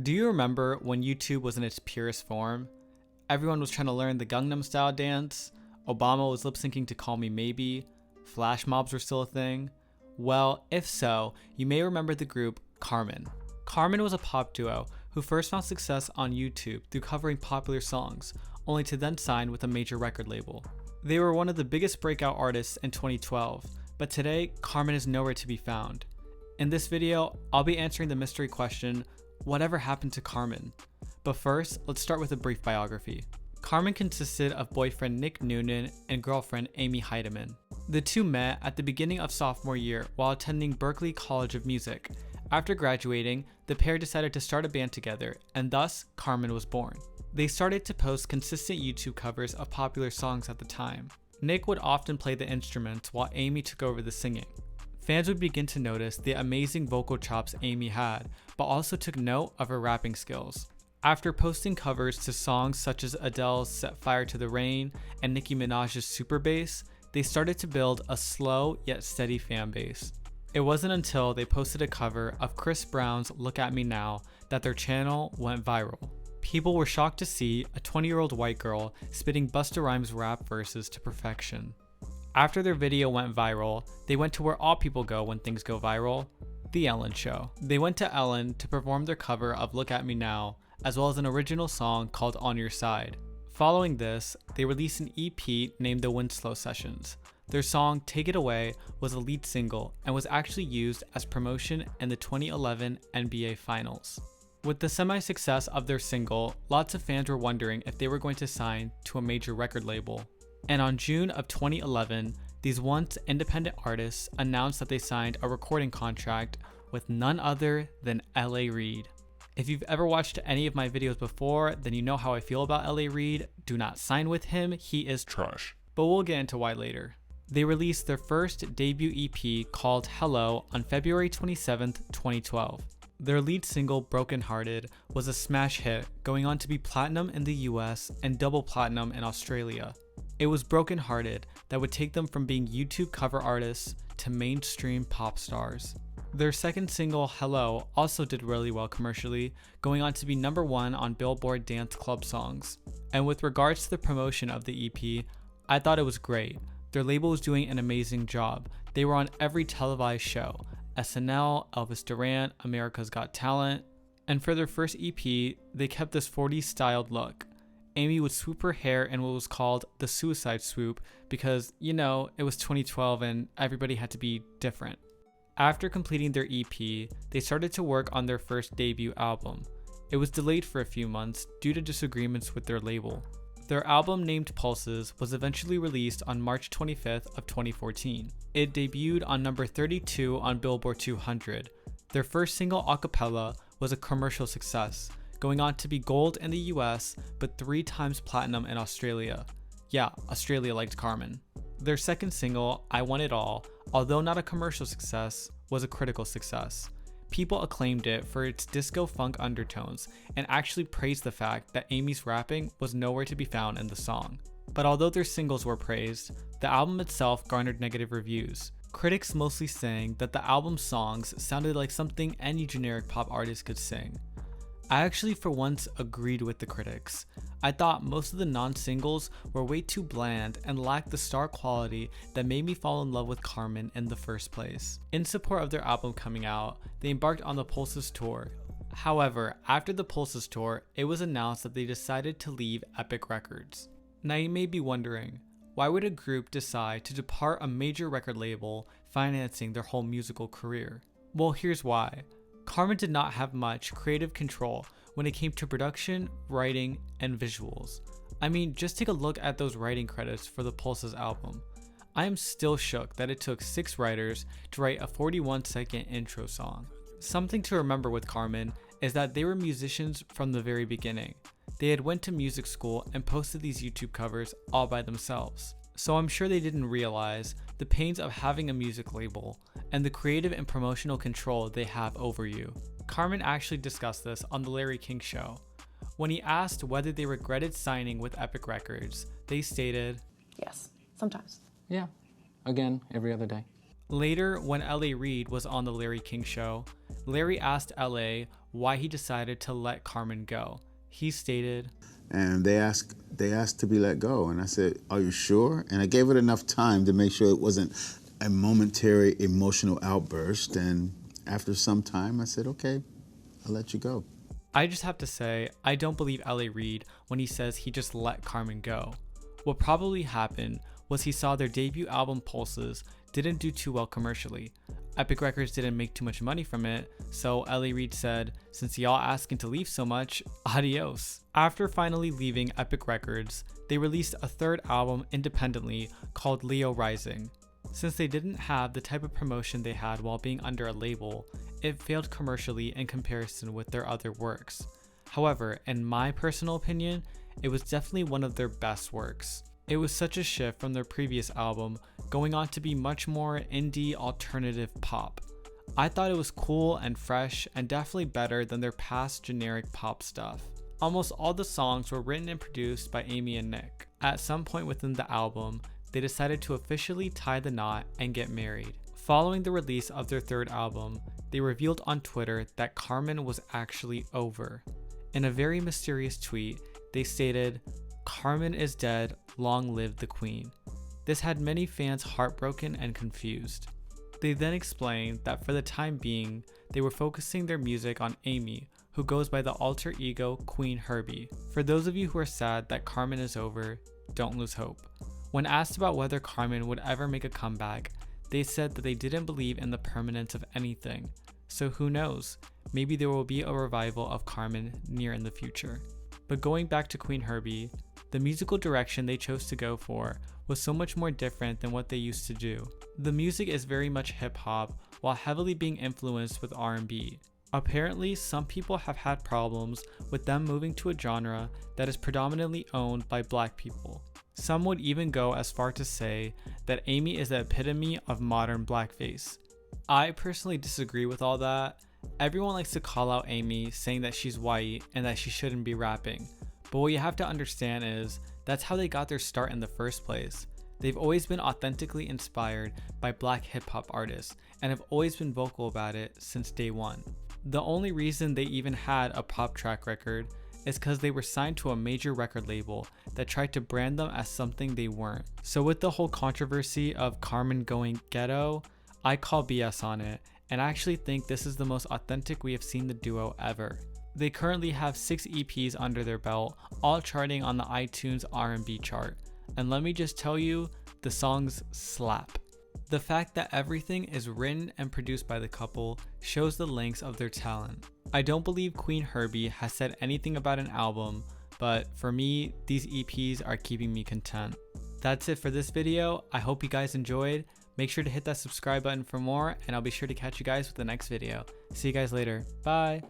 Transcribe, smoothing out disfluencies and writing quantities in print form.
Do you remember when YouTube was in its purest form? Everyone was trying to learn the Gangnam Style dance, Obama was lip syncing to Call Me Maybe, flash mobs were still a thing. Well, if so, you may remember the group Karmin. Karmin was a pop duo who first found success on YouTube through covering popular songs, only to then sign with a major record label. They were one of the biggest breakout artists in 2012, but today, Karmin is nowhere to be found. In this video, I'll be answering the mystery question, whatever happened to Karmin? But first, let's start with a brief biography. Karmin consisted of boyfriend Nick Noonan and girlfriend Amy Heidemann. The two met at the beginning of sophomore year while attending Berklee College of Music. After graduating, the pair decided to start a band together, and thus, Karmin was born. They started to post consistent YouTube covers of popular songs at the time. Nick would often play the instruments while Amy took over the singing. Fans would begin to notice the amazing vocal chops Amy had, but also took note of her rapping skills. After posting covers to songs such as Adele's Set Fire to the Rain and Nicki Minaj's Super Bass, they started to build a slow yet steady fan base. It wasn't until they posted a cover of Chris Brown's Look at Me Now that their channel went viral. People were shocked to see a 20-year-old white girl spitting Busta Rhymes rap verses to perfection. After their video went viral, they went to where all people go when things go viral, The Ellen Show. They went to Ellen to perform their cover of Look at Me Now, as well as an original song called On Your Side. Following this, they released an EP named The Winslow Sessions. Their song Take It Away was a lead single and was actually used as promotion in the 2011 NBA Finals. With the semi-success of their single, lots of fans were wondering if they were going to sign to a major record label. And on June of 2011, these once independent artists announced that they signed a recording contract with none other than L.A. Reid. If you've ever watched any of my videos before, then you know how I feel about L.A. Reid. Do not sign with him, he is trash. But we'll get into why later. They released their first debut EP called Hello on February 27th, 2012. Their lead single, Broken Hearted, was a smash hit, going on to be platinum in the US and double platinum in Australia. It was Broken Hearted that would take them from being YouTube cover artists to mainstream pop stars. Their second single, Hello, also did really well commercially, going on to be #1 on Billboard Dance Club Songs. And with regards to the promotion of the EP, I thought it was great. Their label was doing an amazing job. They were on every televised show, SNL, Elvis Duran, America's Got Talent. And for their first EP, they kept this 40s styled look. Amy would swoop her hair in what was called the suicide swoop because, it was 2012 and everybody had to be different. After completing their EP, they started to work on their first debut album. It was delayed for a few months due to disagreements with their label. Their album named Pulses was eventually released on March 25th of 2014. It debuted on number 32 on Billboard 200. Their first single, Acapella, was a commercial success, going on to be gold in the US, but 3 times platinum in Australia. Yeah, Australia liked Karmin. Their second single, I Want It All, although not a commercial success, was a critical success. People acclaimed it for its disco funk undertones and actually praised the fact that Amy's rapping was nowhere to be found in the song. But although their singles were praised, the album itself garnered negative reviews. Critics mostly saying that the album's songs sounded like something any generic pop artist could sing. I actually for once agreed with the critics. I thought most of the non-singles were way too bland and lacked the star quality that made me fall in love with Karmin in the first place. In support of their album coming out, they embarked on the Pulses tour. However, after the Pulses tour, it was announced that they decided to leave Epic Records. Now you may be wondering, why would a group decide to depart a major record label financing their whole musical career? Well, here's why. Karmin did not have much creative control when it came to production, writing, and visuals. I mean, just take a look at those writing credits for the Pulses album. I am still shook that it took 6 writers to write a 41-second intro song. Something to remember with Karmin is that they were musicians from the very beginning. They had went to music school and posted these YouTube covers all by themselves. So I'm sure they didn't realize the pains of having a music label and the creative and promotional control they have over you. Karmin actually discussed this on The Larry King Show. When he asked whether they regretted signing with Epic Records, they stated, "Yes, sometimes." Yeah, again, every other day. Later, when L.A. Reid was on The Larry King Show, Larry asked L.A. why he decided to let Karmin go. He stated, and they asked to be let go, and I said, "Are you sure?" And I gave it enough time to make sure it wasn't a momentary emotional outburst, and after some time I said, "Okay, I'll let you go." I just have to say, I don't believe L.A. Reid when he says he just let Karmin go. What probably happened was he saw their debut album Pulses didn't do too well commercially. Epic Records didn't make too much money from it, so L.A. Reid said, "Since y'all asking to leave so much, adios." After finally leaving Epic Records, they released a third album independently called Leo Rising. Since they didn't have the type of promotion they had while being under a label, it failed commercially in comparison with their other works. However, in my personal opinion, it was definitely one of their best works. It was such a shift from their previous album, going on to be much more indie alternative pop. I thought it was cool and fresh and definitely better than their past generic pop stuff. Almost all the songs were written and produced by Amy and Nick. At some point within the album, they decided to officially tie the knot and get married. Following the release of their third album, they revealed on Twitter that Karmin was actually over. In a very mysterious tweet, they stated, "Karmin is dead, long live the Queen." This had many fans heartbroken and confused. They then explained that for the time being, they were focusing their music on Amy, who goes by the alter ego Queen Herby. For those of you who are sad that Karmin is over, don't lose hope. When asked about whether Karmin would ever make a comeback, they said that they didn't believe in the permanence of anything. So who knows, maybe there will be a revival of Karmin near in the future. But going back to Queen Herby, the musical direction they chose to go for was so much more different than what they used to do. The music is very much hip-hop while heavily being influenced with R&B. Apparently, some people have had problems with them moving to a genre that is predominantly owned by black people. Some would even go as far to say that Amy is the epitome of modern blackface. I personally disagree with all that. Everyone likes to call out Amy, saying that she's white and that she shouldn't be rapping. But what you have to understand is, that's how they got their start in the first place. They've always been authentically inspired by black hip-hop artists and have always been vocal about it since day one. The only reason they even had a pop track record is because they were signed to a major record label that tried to brand them as something they weren't. So with the whole controversy of Karmin going ghetto, I call BS on it, and I actually think this is the most authentic we have seen the duo ever. They currently have 6 EPs under their belt, all charting on the iTunes R&B chart. And let me just tell you, the songs slap. The fact that everything is written and produced by the couple shows the lengths of their talent. I don't believe Queen Herby has said anything about an album, but for me, these EPs are keeping me content. That's it for this video. I hope you guys enjoyed. Make sure to hit that subscribe button for more, and I'll be sure to catch you guys with the next video. See you guys later. Bye.